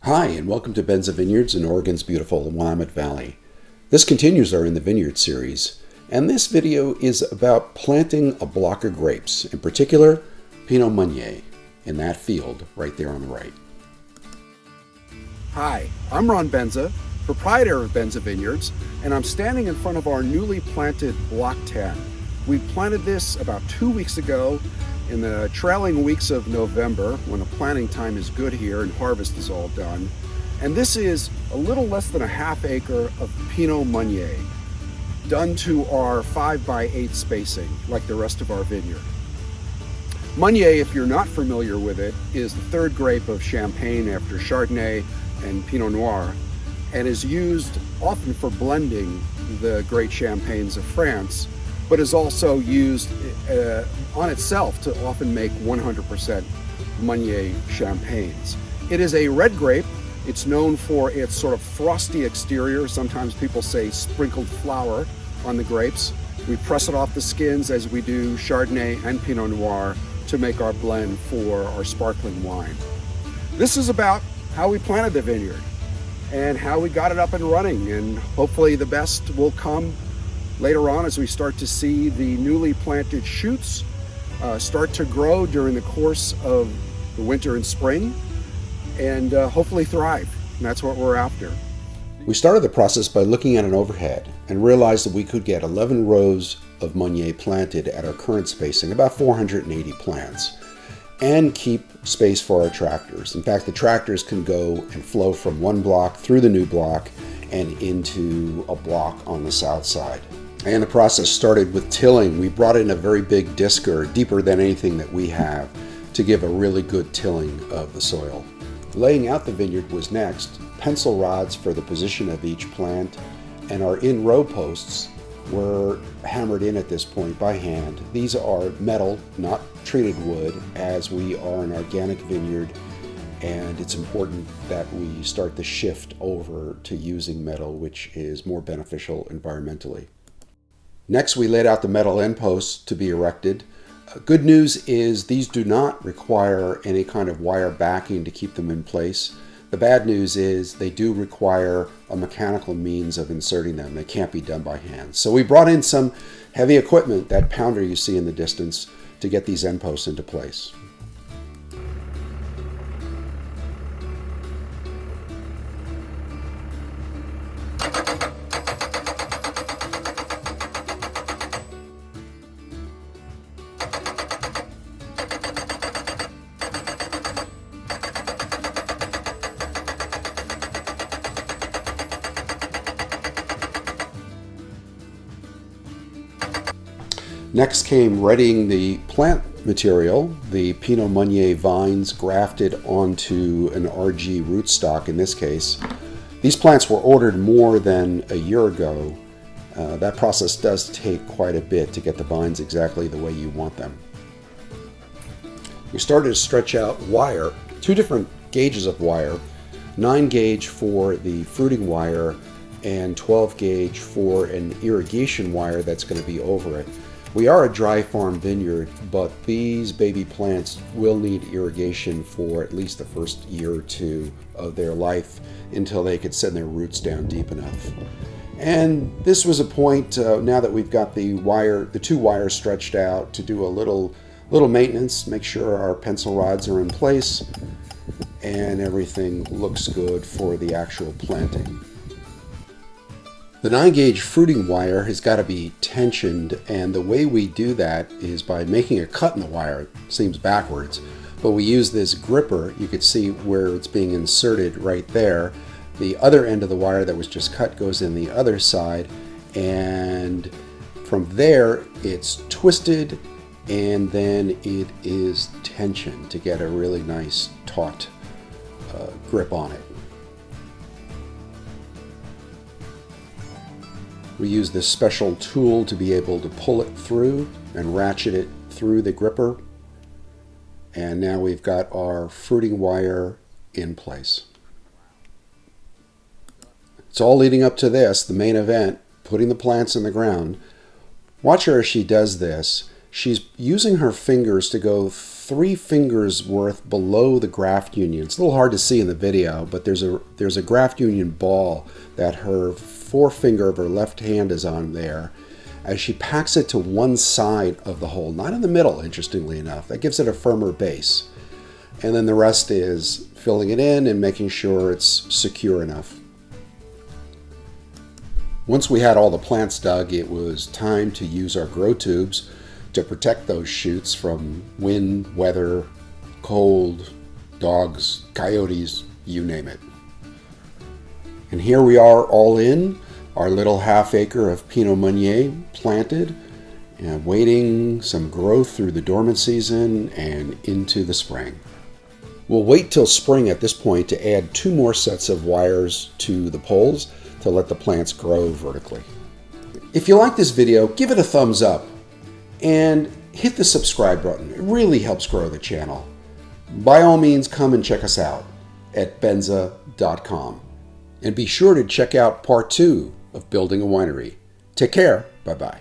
Hi, and welcome to Benza Vineyards in Oregon's beautiful Willamette Valley. This continues our In the Vineyard series, and this video is about planting a block of grapes, in particular, Pinot Meunier, in that field right there on the right. Hi, I'm Ron Benza, proprietor of Benza Vineyards, and I'm standing in front of our newly planted Block 10. We planted this about 2 weeks ago in the trailing weeks of November, when the planting time is good here and harvest is all done. And this is a little less than a half acre of Pinot Meunier, done to our 5x8 spacing, like the rest of our vineyard. Meunier, if you're not familiar with it, is the third grape of Champagne after Chardonnay and Pinot Noir, and is used often for blending the great Champagnes of France, but is also used on itself to often make 100% Meunier champagnes. It is a red grape. It's known for its sort of frosty exterior. Sometimes people say sprinkled flour on the grapes. We press it off the skins as we do Chardonnay and Pinot Noir to make our blend for our sparkling wine. This is about how we planted the vineyard and how we got it up and running, and hopefully the best will come later on as we start to see the newly planted shoots start to grow during the course of the winter and spring, and hopefully thrive. And that's what we're after. We started the process by looking at an overhead and realized that we could get 11 rows of Meunier planted at our current spacing, about 480 plants, and keep space for our tractors. In fact, the tractors can go and flow from one block through the new block and into a block on the south side. And the process started with tilling. We brought in a very big discer, deeper than anything that we have, to give a really good tilling of the soil. Laying out the vineyard was next. Pencil rods for the position of each plant, and our in-row posts were hammered in at this point by hand. These are metal, not treated wood, as we are an organic vineyard, and it's important that we start the shift over to using metal, which is more beneficial environmentally. Next, we laid out the metal end posts to be erected. Good news is these do not require any kind of wire backing to keep them in place. The bad news is they do require a mechanical means of inserting them. They can't be done by hand. So we brought in some heavy equipment, that pounder you see in the distance, to get these end posts into place. Next came readying the plant material, the Pinot Meunier vines grafted onto an RG rootstock in this case. These plants were ordered more than a year ago. That process does take quite a bit to get the vines exactly the way you want them. We started to stretch out wire, 2 different gauges of wire, 9 gauge for the fruiting wire and 12 gauge for an irrigation wire that's going to be over it. We are a dry farm vineyard, but these baby plants will need irrigation for at least the first year or 2 of their life until they could send their roots down deep enough. And this was a point, now that we've got the 2 wires stretched out, to do a little maintenance, make sure our pencil rods are in place and everything looks good for the actual planting. The 9 gauge fruiting wire has got to be tensioned, and the way we do that is by making a cut in the wire. It seems backwards, but we use this gripper. You can see where it's being inserted right there. The other end of the wire that was just cut goes in the other side, and from there it's twisted and then it is tensioned to get a really nice taut grip on it. We use this special tool to be able to pull it through and ratchet it through the gripper. And now we've got our fruiting wire in place. It's all leading up to this, the main event, putting the plants in the ground. Watch her as she does this. She's using her fingers to go 3 fingers worth below the graft union. It's a little hard to see in the video, but there's a graft union ball that her forefinger of her left hand is on there. As she packs it to one side of the hole, not in the middle, interestingly enough. That gives it a firmer base. And then the rest is filling it in and making sure it's secure enough. Once we had all the plants dug, it was time to use our grow tubes to protect those shoots from wind, weather, cold, dogs, coyotes, you name it. And here we are all in, our little half acre of Pinot Meunier planted and waiting some growth through the dormant season and into the spring. We'll wait till spring at this point to add 2 more sets of wires to the poles to let the plants grow vertically. If you like this video, give it a thumbs up and hit the subscribe button. It really helps grow the channel. By all means, come and check us out at benza.com. And be sure to check out part 2 of Building a Winery. Take care. Bye-bye.